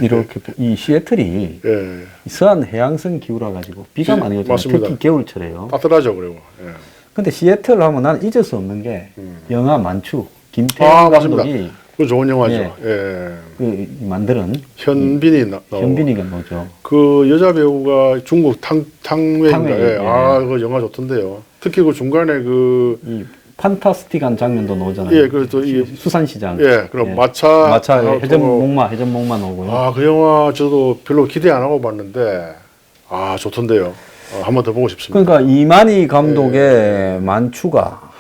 B: 이렇게 이 시애틀이
A: 예.
B: 서한 해양성 기후라 가지고 비가 많이 오잖아요.
A: 맞습니다.
B: 특히 겨울철에요.
A: 따뜻하죠 그리고. 예.
B: 근데 시애틀 하면 난 잊을 수 없는 게 영화 만추 김태형
A: 아 맞습니다.
B: 감독이
A: 그 좋은 영화죠.
B: 예.
A: 예.
B: 그 만드는
A: 현빈이
B: 현빈이가 뭐죠?
A: 그 여자 배우가 중국 탕웨이인가.
B: 탕웨이,
A: 예.
B: 예.
A: 아, 그 영화 좋던데요. 특히 그 중간에 그
B: 이 판타스틱한 장면도 나오잖아요.
A: 예, 그래서 이
B: 수산시장.
A: 예, 그럼
B: 예.
A: 마차
B: 해전목마 나오고요.
A: 아, 그 영화 저도 별로 기대 안 하고 봤는데 아, 좋던데요. 한 번 더 보고 싶습니다.
B: 그러니까 이만희 감독의 만추가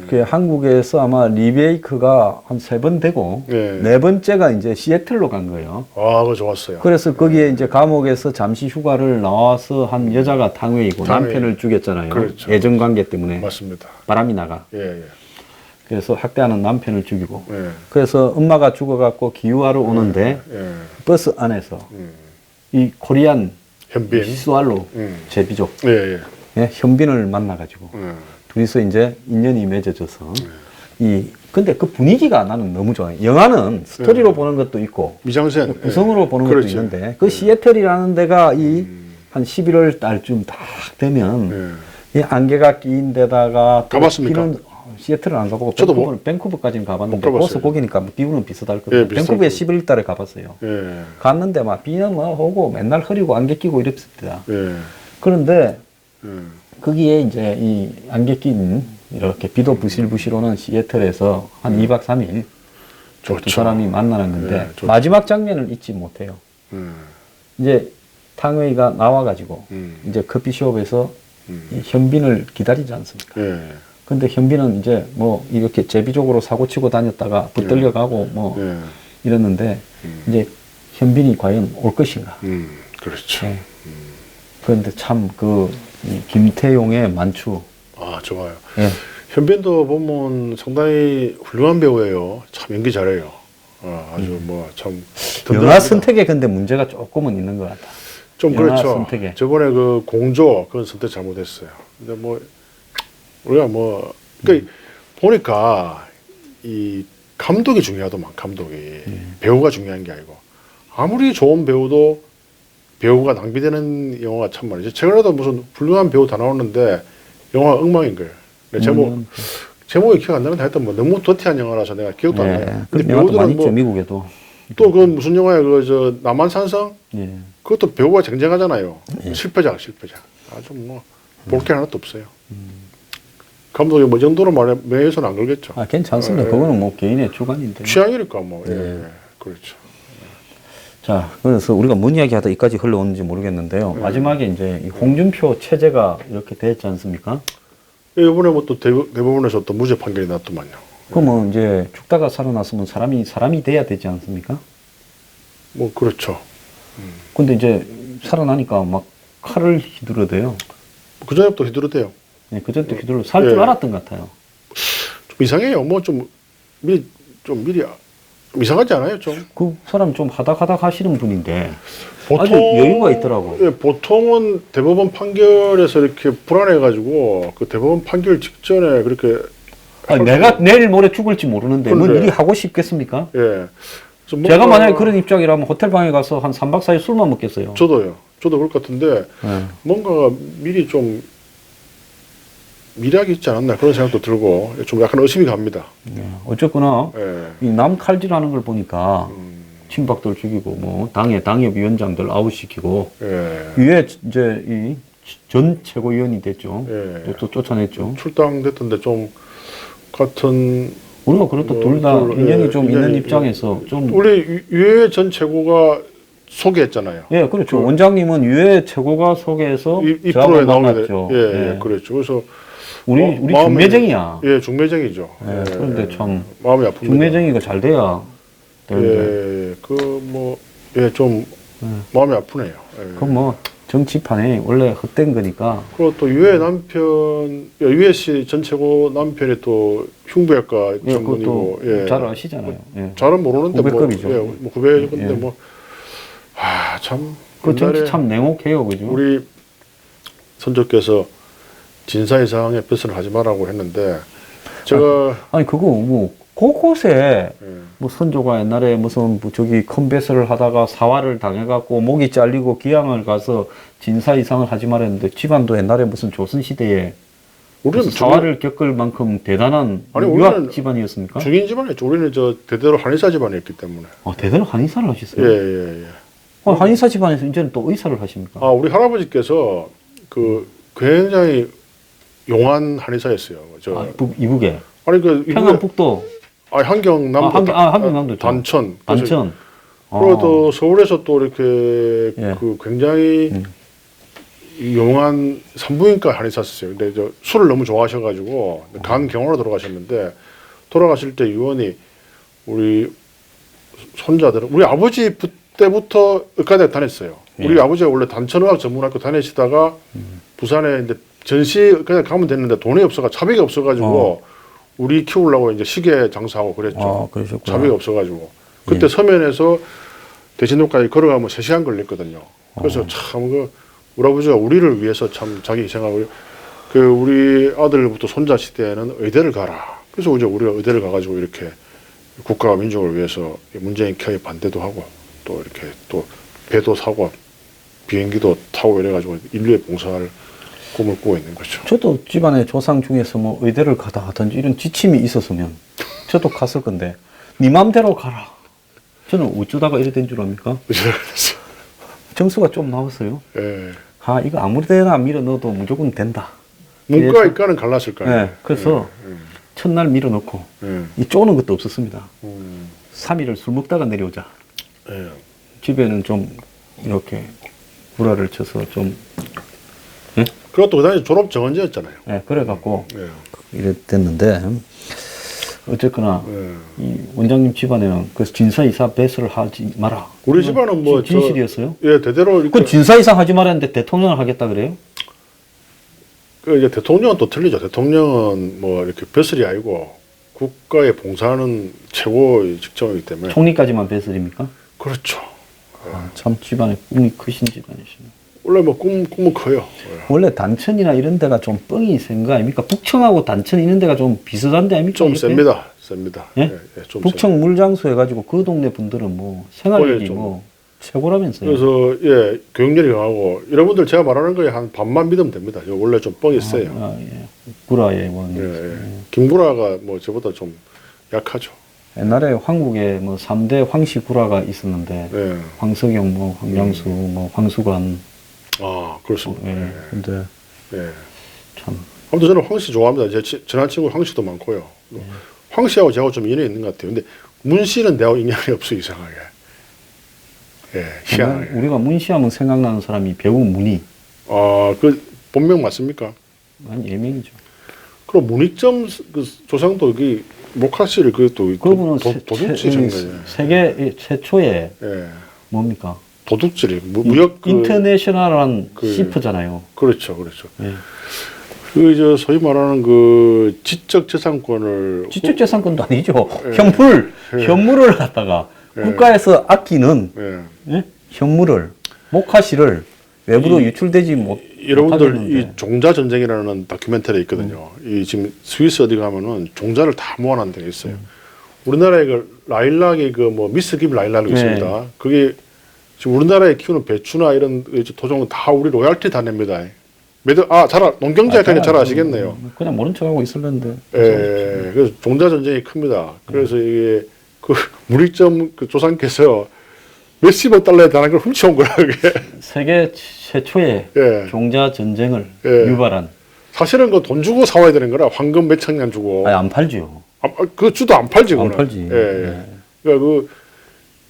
B: 그 한국에서 아마 리메이크가 한 3번 되고
A: 예.
B: 4번째가 이제 시애틀로 간 거예요.
A: 아, 그거 좋았어요.
B: 그래서 거기에 이제 감옥에서 잠시 휴가를 나와서 한 여자가 탕웨이고
A: 탕웨이.
B: 남편을 죽였잖아요.
A: 그렇죠.
B: 애정 관계 때문에
A: 맞습니다.
B: 바람이 나가.
A: 예, 예.
B: 그래서 학대하는 남편을 죽이고.
A: 예.
B: 그래서 엄마가 죽어갖고 기유하러 오는데
A: 예.
B: 버스 안에서
A: 음.
B: 이 코리안
A: 현빈.
B: 스왈로
A: 음.
B: 제비족
A: 예, 예.
B: 예, 현빈을 만나가지고 둘이서 이제 인연이 맺어져서 근데 그 분위기가 나는 너무 좋아요. 영화는 스토리로 보는 것도 있고
A: 미장센.
B: 구성으로 보는
A: 그렇지.
B: 것도 있는데 그 시애틀이라는 데가 이 한 11월 달쯤 딱 되면 이 안개가 끼인 데다가 또
A: 가봤습니까?
B: 비는 시애틀은 안 가보고
A: 저도
B: 밴쿠버까지는 가봤는데
A: 못 가봤어요.
B: 버스 거기니까 비는 비슷할
A: 예,
B: 거예요.
A: 비슷할
B: 밴쿠버에
A: 거예요.
B: 11월 달에 가봤어요.
A: 예.
B: 갔는데 막 비는 뭐 오고 맨날 흐리고 안개 끼고 이랬습니다.
A: 예.
B: 그런데
A: 예.
B: 거기에 이제 이 안개 낀 이렇게 비도 부실부실 오는 시애틀에서 한 2박 3일 두
A: 좋죠.
B: 사람이 만나는 건데
A: 네, 좋죠.
B: 마지막 장면을 잊지 못해요. 이제 탕웨이가 나와가지고 이제 커피숍에서 이 현빈을 기다리지 않습니까?
A: 예.
B: 근데 현빈은 이제 뭐 이렇게 제비적으로 사고 치고 다녔다가 붙들려가고 뭐
A: 예.
B: 이랬는데 이제 현빈이 과연 올 것인가?
A: 그렇죠.
B: 예. 그런데 참 김태용의 만추.
A: 아, 좋아요.
B: 예.
A: 현빈도 보면 상당히 훌륭한 배우예요. 참 연기 잘해요. 아주 뭐 참
B: 영화 선택에 근데 문제가 조금은 있는 것 같다.
A: 좀
B: 영화
A: 그렇죠.
B: 선택에.
A: 저번에 그 공조 그건 선택 잘못했어요. 근데 뭐 우리가 뭐 그러니까 보니까 이 감독이 중요하더만 감독이 배우가 중요한 게 아니고 아무리 좋은 배우도 배우가 낭비되는 영화가 참 많이죠. 최근에도 무슨 훌륭한 배우 다 나오는데 영화 엉망인 거예요. 제목이 기억 안 나는데 하여튼 뭐 너무 더티한 영화라서 내가 기억도 안 나요.
B: 그런 영화도 많이 있죠, 미국에도.
A: 또 그건 무슨 영화예요? 그 저 남한산성?
B: 예.
A: 그것도 배우가 쟁쟁하잖아요. 실패작. 아주 뭐 볼 게 하나도 없어요. 감독이 뭐 정도로 말해 매에서는 안 걸겠죠.
B: 아, 괜찮습니다. 그거는 뭐 개인의 주관인데.
A: 취향이니까 뭐. 예. 그렇죠.
B: 자, 그래서 우리가 뭔 이야기 하다 여기까지 흘러오는지 모르겠는데요. 마지막에 이제 이 홍준표 체제가 이렇게 됐지 않습니까?
A: 이번에 뭐 또 대법원에서 또 무죄 판결이 났더만요.
B: 그러면 이제 죽다가 살아났으면 사람이 돼야 되지 않습니까?
A: 뭐 그렇죠.
B: 근데 이제 살아나니까 막 칼을 휘두르대요.
A: 그 전에부터 휘두르대요.
B: 네, 그전부터 휘두르 살 줄
A: 예.
B: 알았던 것 같아요.
A: 좀 이상해요. 뭐 좀 미리 좀 이상하지 않아요? 좀
B: 그 사람 좀 하닥하닥 하시는 분인데
A: 보통
B: 아주 여유가 있더라고.
A: 예, 보통은 대법원 판결에서 이렇게 불안해가지고 그 대법원 판결 직전에 그렇게
B: 아니, 내가 내일 모레 죽을지 모르는데 뭐
A: 그런데.
B: 일이 하고 싶겠습니까?
A: 예. 그래서
B: 제가
A: 뭔가-
B: 만약에 그런 입장이라면 호텔 방에 가서 한 3박 4일 술만 먹겠어요.
A: 저도 그럴 것 같은데
B: 네.
A: 뭔가 미리 좀 미략이 있지 않았나 그런 생각도 들고 좀 약간 의심이 갑니다.
B: 네. 어쨌거나
A: 예.
B: 이 남 칼질하는 걸 보니까 친박들 죽이고 뭐 당협위원장들 아웃시키고
A: 예.
B: 위에 이제 이 전 최고위원이 됐죠.
A: 예.
B: 또 쫓아냈죠.
A: 출당됐던데 좀 같은
B: 우리가 그렇다 둘 다 인연이 좀 있는 입장에서 좀
A: 우리 유해 전 최고가 소개했잖아요.
B: 예, 그렇죠. 원장님은 유해 최고가 소개해서
A: 이
B: 저하고
A: 프로에 나오게
B: 만났죠.
A: 예, 그렇죠. 그래서
B: 우리
A: 마음이-
B: 중매쟁이야.
A: 예, 중매쟁이죠.
B: 예, 그런데 참
A: 마음이 아픕니다.
B: 중매쟁이가 잘 돼야 되는데
A: 예, 좀 마음이 아프네요. 예.
B: 그건 뭐 정치판에 원래 헛된 거니까.
A: 그리고 또 유해 남편, 유해 씨 전 최고 남편이 또 흉부외과
B: 예,
A: 전문이고,
B: 그것도
A: 예.
B: 잘 아시잖아요. 예.
A: 잘은 모르는데
B: 후배급이죠.
A: 뭐, 예, 뭐 후배인데
B: 예.
A: 뭐, 참.
B: 그 정치
A: 옛날에
B: 참 냉혹해요, 그죠?
A: 우리 선조께서 진사 이상의 뱃을 하지 말라고 했는데, 제가,
B: 아니 그거 뭐 곳곳에
A: 예.
B: 뭐 선조가 옛날에 무슨 뭐 저기 큰 배설을 하다가 사활을 당해갖고 목이 잘리고 기양을 가서 진사 이상을 하지 말았는데 집안도 옛날에 무슨 조선 시대에
A: 우리는
B: 무슨 사활을 겪을 만큼 대단한
A: 아니,
B: 유학
A: 우리는
B: 집안이었습니까?
A: 중인 집안이었죠. 우리는 저 대대로 한의사 집안이었기 때문에.
B: 아, 대대로 한의사를
A: 예,
B: 하셨어요?
A: 예, 예.
B: 한의사 집안에서 이제는 또 의사를 하십니까?
A: 아, 우리 할아버지께서 그 굉장히 용한 한의사였어요. 저
B: 아, 이북에
A: 아니 그
B: 평안북도
A: 한경남도
B: 한경남도 있죠.
A: 단천
B: 단천.
A: 그리고 또 서울에서 또 이렇게
B: 예.
A: 그 굉장히 용한 산부인과 한의사였어요. 근데 저 술을 너무 좋아하셔가지고 간 경화로 돌아가셨는데 돌아가실 때 유언이 우리 손자들은 우리 아버지 때부터 의과대 다녔어요.
B: 예.
A: 우리 아버지가 원래 단천의학 전문학교 다니시다가 부산에 이제 전시의과대 가면 됐는데 돈이 없어가 차비가 없어가지고 우리 키우려고 이제 시계 장사하고 그랬죠.
B: 아, 그러셨구나.
A: 차비가 없어가지고 그때 서면에서 대신도까지 걸어가면 3시간 걸렸거든요. 그래서 참 그 우리 아버지가 우리를 위해서 참 자기 희생하고 그 우리 아들부터 손자 시대에는 의대를 가라. 그래서 이제 우리가 의대를 가가지고 이렇게 국가와 민족을 위해서 문재인 케어에 반대도 하고 또 이렇게 또 배도 사고 비행기도 타고 이래가지고 인류의 봉사를 꿈을 꾸고 있는 거죠.
B: 저도 집안의 조상 중에서 뭐 의대를 가다 하든지 이런 지침이 있었으면 저도 갔을 건데 네 맘대로 가라. 저는 어쩌다가 이래 된 줄 압니까? 점수가 좀 나왔어요.
A: 예.
B: 아, 이거 아무 데나 밀어 넣어도 무조건 된다.
A: 문과 이과는 갈랐을 거 아니에요.
B: 네, 그래서 첫날 밀어 넣고 이 쪼는 것도 없었습니다. 3일을 술 먹다가 내려오자.
A: 예.
B: 집에는 좀 이렇게 구라를 쳐서 좀
A: 그것도 그 당시 졸업 정원제였잖아요.
B: 예, 그래갖고
A: 예.
B: 이래 됐는데 어쨌거나
A: 예.
B: 이 원장님 집안에는 그래서 진사이사 배설을 하지 마라.
A: 우리 집안은 뭐
B: 진실이었어요?
A: 예, 대대로 이렇게
B: 그 진사이사 하지 말았는데 대통령을 하겠다 그래요?
A: 그 이제 대통령은 또 틀리죠. 대통령은 뭐 이렇게 벼슬이 아니고 국가에 봉사하는 최고의 직종이기 때문에
B: 총리까지만 배설입니까?
A: 그렇죠.
B: 아, 참 집안에 꿈이 크신 집안이시네.
A: 원래 뭐 꿈은 커요. 예.
B: 원래 단천이나 이런 데가 좀 뻥이 센 거 아닙니까? 북청하고 단천 이런 데가 좀 비슷한 데 아닙니까?
A: 좀
B: 이렇게?
A: 셉니다. 셉니다.
B: 예?
A: 예, 좀
B: 북청 물장수 해가지고 그 동네 분들은 뭐 생활력이
A: 좀.
B: 뭐 최고라면서요.
A: 그래서 예 교육열이 강하고 여러분들 제가 말하는 거에 한 반만 믿으면 됩니다. 저 원래 좀 뻥이 세요.
B: 아, 예. 구라의 원.
A: 예, 예. 김구라가 뭐 저보다 좀 약하죠.
B: 옛날에 황국에 뭐 3대 황씨 구라가 있었는데
A: 예.
B: 황석영, 뭐 황양수, 뭐 황수관.
A: 아 그렇습니다.
B: 예. 근데
A: 예.
B: 참
A: 아무튼 저는 황씨 좋아합니다. 제 친한 친구 황씨도 많고요. 황씨하고 제가 좀 인연이 있는 것 같아요. 근데 문씨는 내하고 인연이 없어 이상하게. 예, 희한하게.
B: 우리가 문시하면 생각나는 사람이 배우 문희.
A: 아, 그 본명 맞습니까?
B: 아니 예명이죠.
A: 그럼 문익점 그 조상도 여기 목화씨를 그또
B: 그분은
A: 도둑질인 거예요.
B: 세계 최초의
A: 예,
B: 뭡니까?
A: 도둑질이 무역 그,
B: 인터내셔널한
A: 그-
B: 시프잖아요.
A: 그렇죠, 그렇죠.
B: 예.
A: 그 저 소위 말하는 그 지적 재산권을
B: 지적재산권도 아니죠.
A: 예.
B: 현물을 갖다가
A: 예.
B: 국가에서 아끼는
A: 예.
B: 예? 현물을 목화실을 외부로 유출되지
A: 여러분들 이
B: 못하겠는데.
A: 종자 전쟁이라는 다큐멘터리 있거든요. 이 지금 스위스 어디 가면은 종자를 다 모아놓은 데가 있어요. 우리나라에 그 라일락이 그 뭐 미스 김 라일락이
B: 네.
A: 있습니다. 그게 지금 우리나라에 키우는 배추나 이런 토종은 다 우리 로얄티 다 냅니다. 농경자니까 잘 아시겠네요.
B: 그냥 모른 척하고 있을랬는데.
A: 예, 그래서 종자 전쟁이 큽니다. 그래서 이게 그 문익점 그 조상께서 몇십억 달러에 달하는 걸 훔쳐온 거라 그게.
B: 세계 최초의
A: 예.
B: 종자 전쟁을
A: 예.
B: 유발한.
A: 사실은 그 돈 주고 사와야 되는 거라 황금 몇천 년 주고.
B: 아니 안 팔죠.
A: 그 주도 안 팔지
B: 안
A: 그거는.
B: 팔지.
A: 예, 예.
B: 네.
A: 그러니까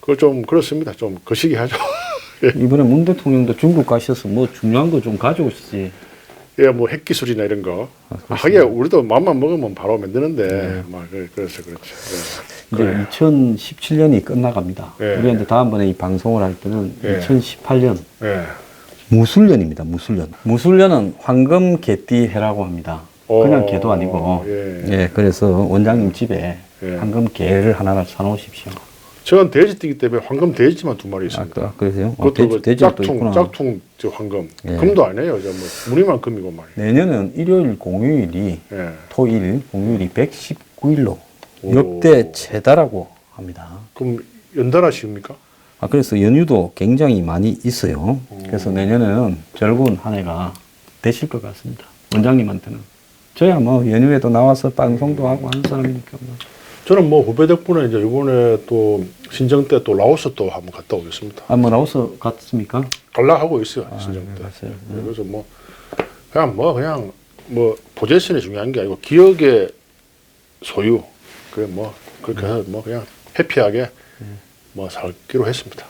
A: 그거 좀 그렇습니다. 좀 거시기 하죠.
B: 이번에 문 대통령도 중국 가셔서 뭐 중요한 거 좀 가져오시지.
A: 예, 뭐 핵기술이나 이런 거. 하기야 우리도 마음만 먹으면 바로 만드는데, 막 그래서 그렇죠. 예.
B: 이제 2017년이 끝나갑니다.
A: 예.
B: 우리가 이제 다음번에 이 방송을 할 때는
A: 예.
B: 2018년
A: 예.
B: 무술년입니다. 무술년. 무술년은 황금 개띠 해라고 합니다. 그냥 개도 아니고.
A: 예.
B: 예, 그래서 원장님 집에
A: 예.
B: 황금 개를 하나를 사놓으십시오.
A: 저는 돼지띠기 때문에 황금 돼지만 2마리 있습니다.
B: 그러세요?
A: 그것도
B: 돼지도 또 있구나.
A: 짝퉁 저 황금.
B: 예.
A: 금도 아니에요. 저 뭐 무늬만 금이고 말이에요.
B: 내년은 일요일 공휴일이
A: 예.
B: 토일 공휴일이 119일로
A: 오.
B: 역대 최다라고 합니다.
A: 그럼 연달아 씌웁니까?
B: 그래서 연휴도 굉장히 많이 있어요. 그래서 내년에는 즐거운 한 해가 되실 것 같습니다. 원장님한테는. 저야 뭐 연휴에도 나와서 방송도 하고 하는 사람이니까 뭐.
A: 저는 뭐 후배 덕분에 이제 이번에 또 신정 때 또 라오스 또 한번 갔다 오겠습니다.
B: 뭐 라오스 갔습니까?
A: 갈라 하고 있어요. 신정
B: 네,
A: 때.
B: 갔어요.
A: 네, 그래서 그냥 뭐 포지션이 중요한 게 아니고 기억의 소유. 그래 뭐 그렇게 해서 뭐 그냥 해피하게 뭐 살기로 했습니다.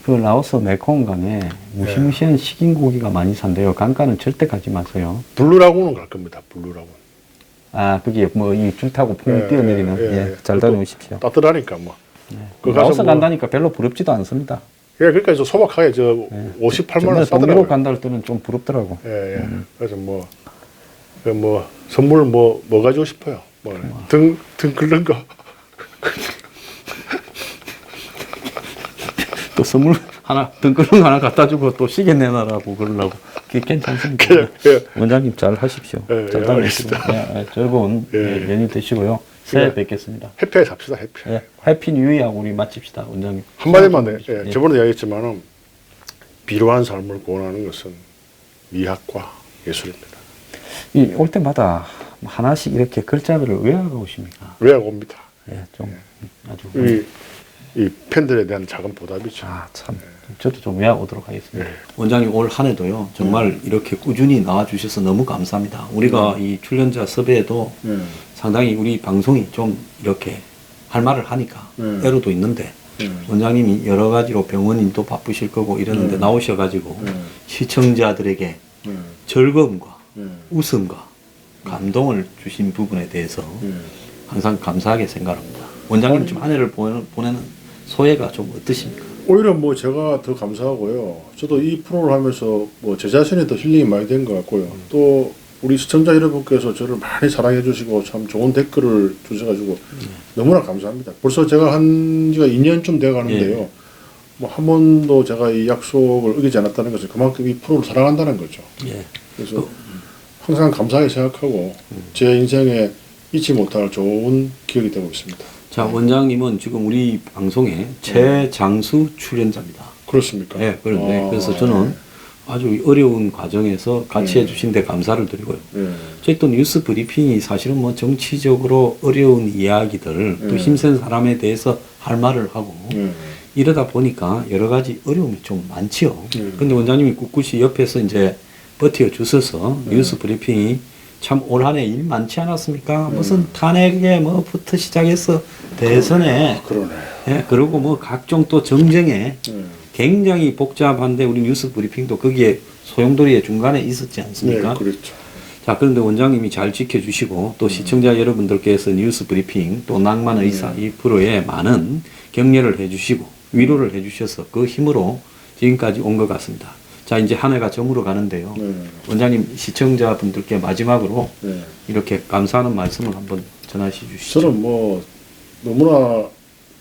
B: 그 라오스 메콩강에 무시무시한 식인고기가 많이 산대요. 강가는 절대 가지 마세요.
A: 블루라군은 갈 겁니다. 블루라군.
B: 그게 뭐 이 줄 타고 풍 뛰어내리는. 잘 다녀오십시오.
A: 따뜻하니까 뭐. 그 가서
B: 라오스
A: 뭐-
B: 간다니까 별로 부럽지도 않습니다.
A: 예, 그러니까 저 소박하게 저 58만 원
B: 정말 동유럽
A: 싸더라고요.
B: 간다 할 때는 좀 부럽더라고.
A: 예. 그래서 뭐 선물 뭐 가지고 싶어요. 등 긁는 거.
B: 또 선물 하나, 등글릉 하나 갖다 주고 또 시계 내놔라고 그러려고. 그게 괜찮습니다.
A: 예.
B: 원장님 잘 하십시오.
A: 예,
B: 잘
A: 예,
B: 다니시고. 즐거운
A: 예.
B: 연휴 되시고요. 새해
A: 예.
B: 뵙겠습니다.
A: 해피하게 삽시다. 해피.
B: 예, 해피 뉴 이어하고 우리 마칩시다, 원장님.
A: 한마디만 해. 저번에 이야기했지만은 비로한 삶을 구원하는 것은 미학과 예술입니다.
B: 올 때마다 하나씩 이렇게 글자들을 외워가 오십니까?
A: 왜 옵니다.
B: 예, 좀 아주.
A: 이 팬들에 대한 작은 보답이죠.
B: 참. 저도 좀 외워오도록 하겠습니다.
A: 예.
B: 원장님 올 한 해도요, 정말 이렇게 꾸준히 나와주셔서 너무 감사합니다. 우리가 이 출연자 섭외에도 상당히 우리 방송이 좀 이렇게 할 말을 하니까 애로도 있는데, 원장님이 여러 가지로 병원인도 바쁘실 거고 이러는데 나오셔가지고 시청자들에게 즐거움과 웃음과 감동을 주신 부분에 대해서 항상 감사하게 생각합니다. 원장님 좀 한 해를 보내는 소회가 좀 어떠십니까?
A: 오히려 뭐 제가 더 감사하고요. 저도 이 프로를 하면서 뭐 제 자신이 더 힐링이 많이 된 것 같고요. 또 우리 시청자 여러분께서 저를 많이 사랑해 주시고 참 좋은 댓글을 주셔가지고 너무나 감사합니다. 벌써 제가 한 지가 2년쯤 돼 가는데요. 뭐 한 번도 제가 이 약속을 어기지 않았다는 것은 그만큼 이 프로를 사랑한다는 거죠. 그래서 항상 감사하게 생각하고 제 인생에 잊지 못할 좋은 기억이 되고 있습니다.
B: 자, 원장님은 지금 우리 방송에 최장수 출연자입니다.
A: 그렇습니까?
B: 네, 그래서 저는 아주 어려운 과정에서 같이 해주신 데 감사를 드리고요. 저희 또 뉴스 브리핑이 사실은 뭐 정치적으로 어려운 이야기들, 또 힘센 사람에 대해서 할 말을 하고, 이러다 보니까 여러 가지 어려움이 좀 많지요. 근데 원장님이 꿋꿋이 옆에서 이제 버텨 주셔서 뉴스 브리핑이 참 올 한 해 일 많지 않았습니까? 무슨 탄핵에 뭐부터 시작해서 대선에,
A: 그러네.
B: 예, 그리고 뭐 각종 또 정쟁에 굉장히 복잡한데 우리 뉴스 브리핑도 거기에 소용돌이의 중간에 있었지 않습니까?
A: 네, 그렇죠.
B: 자, 그런데 원장님이 잘 지켜주시고 또 시청자 여러분들께서 뉴스 브리핑 또 낭만 의사 이 프로에 많은 격려를 해주시고 위로를 해주셔서 그 힘으로 지금까지 온 것 같습니다. 자, 이제 한 해가 저물어 가는데요. 원장님 시청자분들께 마지막으로 이렇게 감사하는 말씀을 한번 전하시 주시죠.
A: 저는 뭐 너무나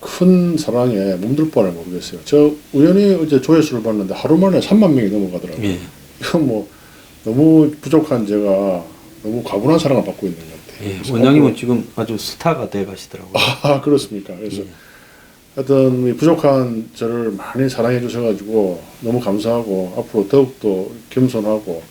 A: 큰 사랑에 몸둘 바를 모르겠어요. 저 우연히 어제 조회수를 봤는데 하루 만에 3만 명이 넘어가더라고요.
B: 예.
A: 이건 뭐 너무 부족한 제가 너무 과분한 사랑을 받고 있는 것 같아요.
B: 예. 원장님은 지금 아주 스타가 돼 가시더라고요.
A: 아, 그렇습니까? 그래서 하여튼 이 부족한 저를 많이 사랑해 주셔가지고 너무 감사하고 앞으로 더욱더 겸손하고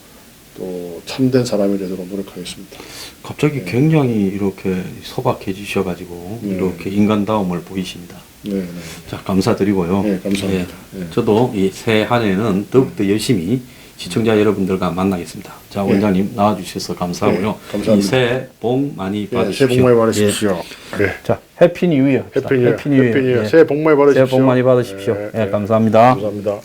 A: 또 참된 사람이 되도록 노력하겠습니다.
B: 갑자기 굉장히 이렇게 소박해지셔가지고 이렇게 인간다움을 보이십니다.
A: 네.
B: 자, 감사드리고요.
A: 네, 감사합니다.
B: 예. 저도 이 새해 한 해는 더욱더 열심히 시청자 여러분들과 만나겠습니다. 자, 원장님 나와주셔서 감사하고요.
A: 네, 감사합니다.
B: 이 새해 복 많이 받으십시오.
A: 새해 복 많이 받으십시오. 네.
B: 자, 해피 뉴 이어.
A: 해피 뉴 이어.
B: 해피 뉴 이어.
A: 새해 복 많이 받으십시오.
B: 새해 복 많이 받으십시오.
A: 네,
B: 예, 감사합니다.
A: 감사합니다.